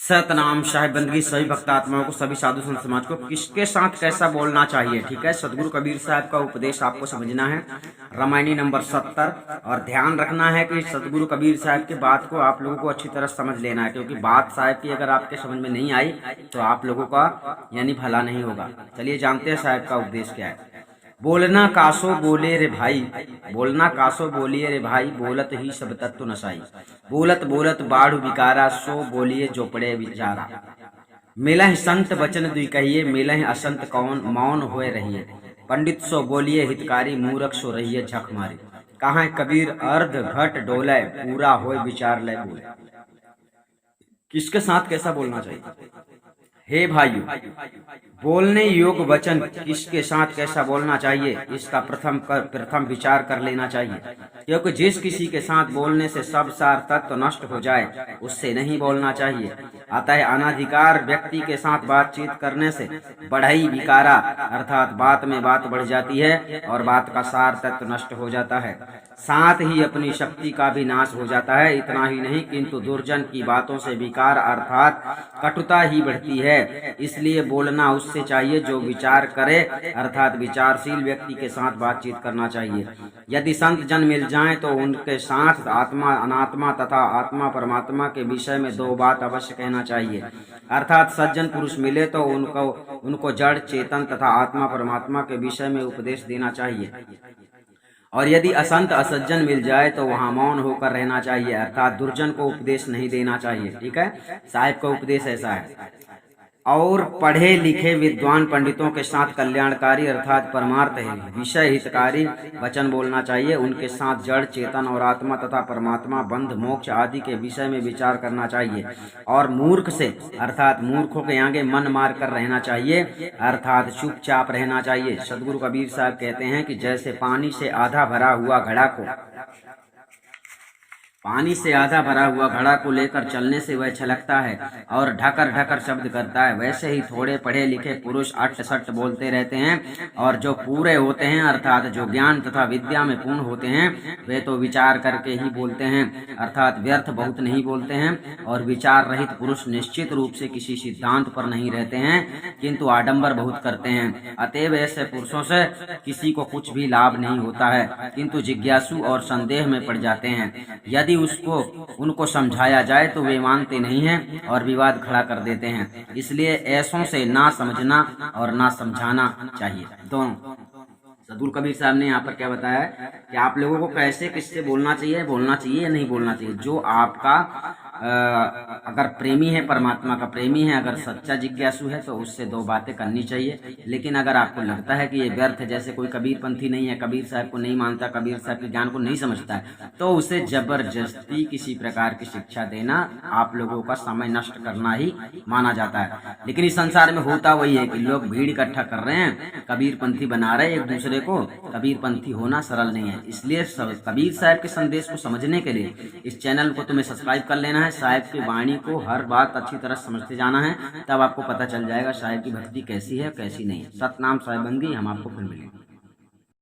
सतनाम साहिब बंदगी सभी भक्तात्माओं को, सभी साधु संत समाज को किसके साथ कैसा बोलना चाहिए। ठीक है, सदगुरु कबीर साहब का उपदेश आपको समझना है, रामायणी नंबर 70। और ध्यान रखना है कि सदगुरु कबीर साहब की बात को आप लोगों को अच्छी तरह समझ लेना है, क्योंकि बात साहब की अगर आपके समझ में नहीं आई तो आप लोगों का यानी भला नहीं होगा। चलिए जानते हैं साहब का उपदेश क्या है। बोलना कासो बोले रे भाई, बोलना कासो बोलिए रे भाई, बोलत ही सब तत्व नसाई। बोलत बोलत बाढ़ विकारा, सो बोलिए जो पड़े विचारा। मिलह संत वचन दुई कहिए, मिलह असंत कौन मौन होए रहिए। पंडित सो बोलिए हितकारी, मूर्ख सो रहिए झक मारे। कहाँ कबीर अर्ध घट डोले, पूरा होए विचार ले बोले। किसके साथ कैसा बोलना चाहिए। हे भाइयों, बोलने योग वचन किसके साथ कैसा बोलना चाहिए, इसका प्रथम विचार कर लेना चाहिए, क्योंकि जिस किसी के साथ बोलने से सब सार तत्व नष्ट हो जाए उससे नहीं बोलना चाहिए। अतः अनाधिकार व्यक्ति के साथ बातचीत करने से बढ़ई विकारा अर्थात बात में बात बढ़ जाती है और बात का सार तत्व नष्ट हो जाता है, साथ ही अपनी शक्ति का भी नाश हो जाता है। इतना ही नहीं किंतु दुर्जन की बातों से विकार अर्थात कटुता ही बढ़ती है। इसलिए बोलना उससे चाहिए जो विचार करे अर्थात विचारशील व्यक्ति के साथ बातचीत करना चाहिए। यदि संत जन मिल जाएं तो उनके साथ आत्मा अनात्मा तथा आत्मा परमात्मा के विषय में दो बात अवश्य कहना चाहिए। अर्थात सज्जन पुरुष मिले तो उनको जड़ चेतन तथा आत्मा परमात्मा के विषय में उपदेश देना चाहिए, और यदि असंत असज्जन मिल जाए तो वहां मौन होकर रहना चाहिए अर्थात दुर्जन को उपदेश नहीं देना चाहिए। ठीक है, साहिब का उपदेश ऐसा है। और पढ़े लिखे विद्वान पंडितों के साथ कल्याणकारी अर्थात परमार्थ है विषय हितकारी वचन बोलना चाहिए। उनके साथ जड़ चेतन और आत्मा तथा परमात्मा बंध मोक्ष आदि के विषय में विचार करना चाहिए। और मूर्ख से अर्थात मूर्खों के आगे मन मार कर रहना चाहिए अर्थात चुपचाप रहना चाहिए। सदगुरु कबीर साहब कहते हैं कि जैसे पानी से आधा भरा हुआ घड़ा को लेकर चलने से वह छलकता है और ढकर ढकर शब्द करता है, वैसे ही थोड़े पढ़े लिखे पुरुष अट्ट सट्ट बोलते रहते हैं, और जो पूरे होते हैं अर्थात जो ज्ञान तथा विद्या में पूर्ण होते हैं वे तो विचार करके ही बोलते हैं अर्थात व्यर्थ बहुत नहीं बोलते हैं। और विचार रहित पुरुष निश्चित रूप से किसी सिद्धांत पर नहीं रहते हैं किंतु आडंबर बहुत करते हैं। अतएव ऐसे पुरुषों से किसी को कुछ भी लाभ नहीं होता है किंतु जिज्ञासु और संदेह में पड़ जाते हैं। यदि उनको समझाया जाए तो वे मानते नहीं हैं और विवाद खड़ा कर देते हैं। इसलिए ऐसों से ना समझना और ना समझाना चाहिए दोनों। सदगुरु कबीर साहब ने यहाँ पर क्या बताया है कि आप लोगों को कैसे किससे बोलना चाहिए या नहीं बोलना चाहिए। जो आपका अगर प्रेमी है, परमात्मा का प्रेमी है, अगर सच्चा जिज्ञासु है तो उससे दो बातें करनी चाहिए। लेकिन अगर आपको लगता है कि ये व्यर्थ है, जैसे कोई कबीर पंथी नहीं है, कबीर साहब को नहीं मानता, कबीर साहब के ज्ञान को नहीं समझता है, तो उसे जबरदस्ती किसी प्रकार की शिक्षा देना आप लोगों का समय नष्ट करना ही माना जाता है। लेकिन इस संसार में होता वही है कि लोग भीड़ इकट्ठा कर रहे हैं, कबीर पंथी बना रहे एक दूसरे को। कबीर पंथी होना सरल नहीं है। इसलिए कबीर साहब के संदेश को समझने के लिए इस चैनल को तुम्हें सब्सक्राइब कर लेना है। साहिब की वाणी को हर बात अच्छी तरह समझते जाना है, तब आपको पता चल जाएगा साहिब की भक्ति कैसी है कैसी नहीं है। सतनाम साहिब बंदगी, हम आपको फिर मिलेंगे।